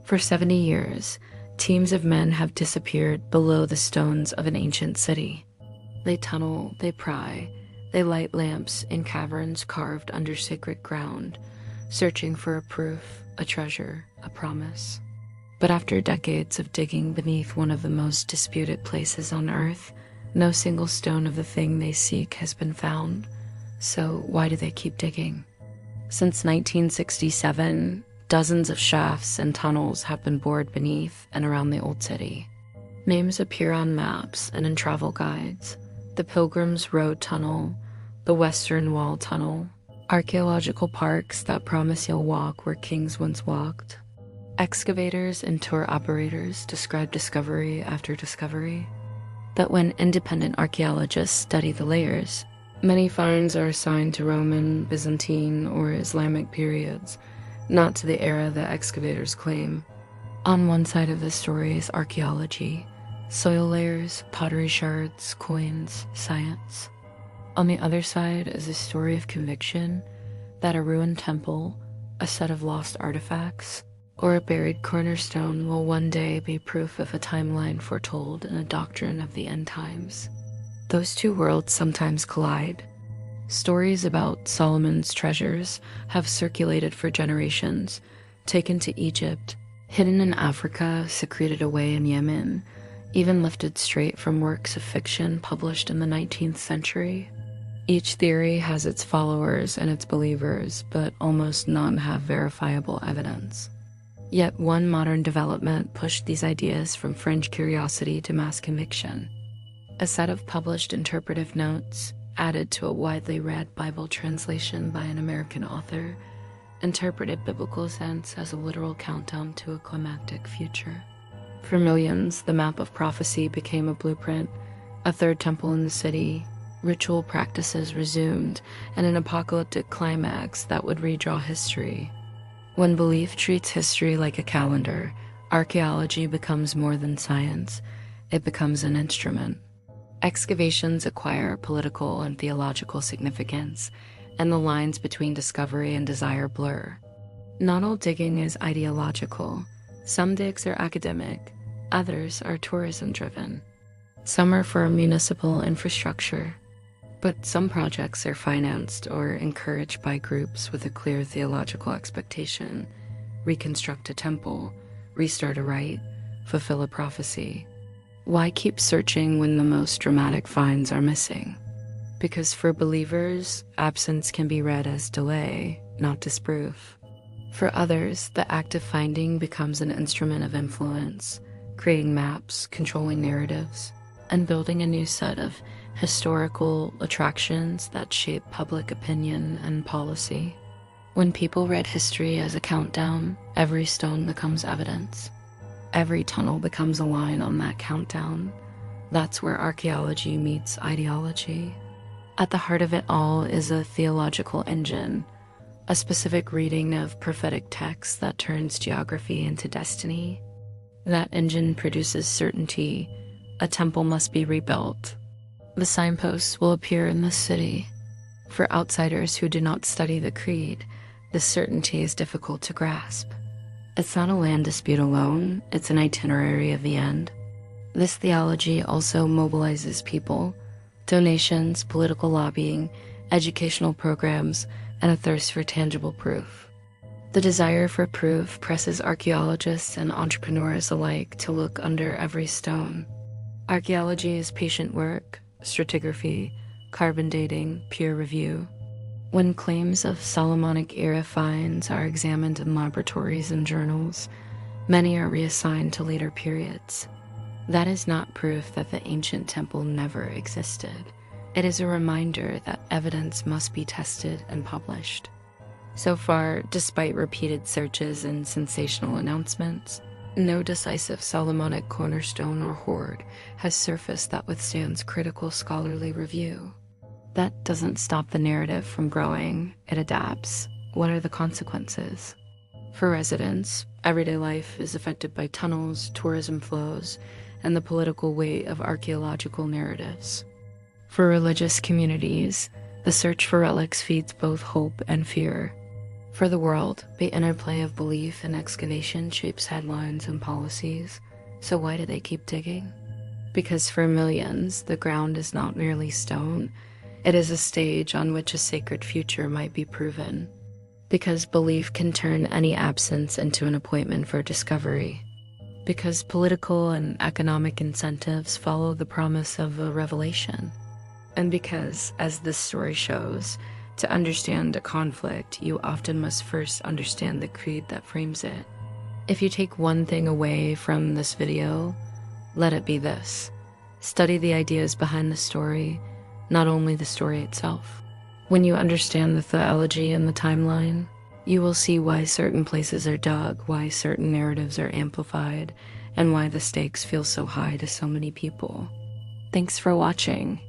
For 70 years, teams of men have disappeared below the stones of an ancient city. They tunnel, they pry, they light lamps in caverns carved under sacred ground, searching for a proof, a treasure, a promise. But after decades of digging beneath one of the most disputed places on Earth, no single stone of the thing they seek has been found. So why do they keep digging? Since 1967, dozens of shafts and tunnels have been bored beneath and around the old city. Names appear on maps and in travel guides. The Pilgrim's Road Tunnel, the Western Wall Tunnel, archaeological parks that promise you'll walk where kings once walked. Excavators and tour operators describe discovery after discovery. But when independent archaeologists study the layers, many finds are assigned to Roman, Byzantine, or Islamic periods, not to the era that excavators claim. On one side of the story is archaeology, soil layers, pottery shards, coins, science. On the other side is a story of conviction that a ruined temple, a set of lost artifacts, or a buried cornerstone will one day be proof of a timeline foretold in a doctrine of the end times. Those two worlds sometimes collide. Stories about Solomon's treasures have circulated for generations, taken to Egypt, hidden in Africa, secreted away in Yemen, even lifted straight from works of fiction published in the 19th century. Each theory has its followers and its believers, but almost none have verifiable evidence. Yet one modern development pushed these ideas from fringe curiosity to mass conviction. A set of published interpretive notes, added to a widely read Bible translation by an American author, interpreted biblical events as a literal countdown to a climactic future. For millions, the map of prophecy became a blueprint, a third temple in the city, ritual practices resumed, and an apocalyptic climax that would redraw history. When belief treats history like a calendar, archaeology becomes more than science. It becomes an instrument. Excavations acquire political and theological significance, and the lines between discovery and desire blur. Not all digging is ideological. Some digs are academic, others are tourism-driven. Some are for municipal infrastructure, but some projects are financed or encouraged by groups with a clear theological expectation: reconstruct a temple, restart a rite, fulfill a prophecy. Why keep searching when the most dramatic finds are missing? Because for believers, absence can be read as delay, not disproof. For others, the act of finding becomes an instrument of influence, creating maps, controlling narratives, and building a new set of historical attractions that shape public opinion and policy. When people read history as a countdown, every stone becomes evidence. Every tunnel becomes a line on that countdown. That's where archaeology meets ideology. At the heart of it all is a theological engine, a specific reading of prophetic texts that turns geography into destiny. That engine produces certainty. A temple must be rebuilt. The signposts will appear in the city. For outsiders who do not study the creed, this certainty is difficult to grasp. It's not a land dispute alone, it's an itinerary of the end. This theology also mobilizes people, donations, political lobbying, educational programs, and a thirst for tangible proof. The desire for proof presses archaeologists and entrepreneurs alike to look under every stone. Archaeology is patient work, stratigraphy, carbon dating, peer review. When claims of Solomonic-era finds are examined in laboratories and journals, many are reassigned to later periods. That is not proof that the ancient temple never existed. It is a reminder that evidence must be tested and published. So far, despite repeated searches and sensational announcements, no decisive Solomonic cornerstone or hoard has surfaced that withstands critical scholarly review. That doesn't stop the narrative from growing, it adapts. What are the consequences? For residents, everyday life is affected by tunnels, tourism flows, and the political weight of archaeological narratives. For religious communities, the search for relics feeds both hope and fear. For the world, the interplay of belief and excavation shapes headlines and policies. So why do they keep digging? Because for millions, the ground is not merely stone. It is a stage on which a sacred future might be proven. Because belief can turn any absence into an appointment for discovery. Because political and economic incentives follow the promise of a revelation. And because, as this story shows, to understand a conflict, you often must first understand the creed that frames it. If you take one thing away from this video, let it be this. Study the ideas behind the story, not only the story itself. When you understand the theology and the timeline, you will see why certain places are dug, why certain narratives are amplified, and why the stakes feel so high to so many people. Thanks for watching.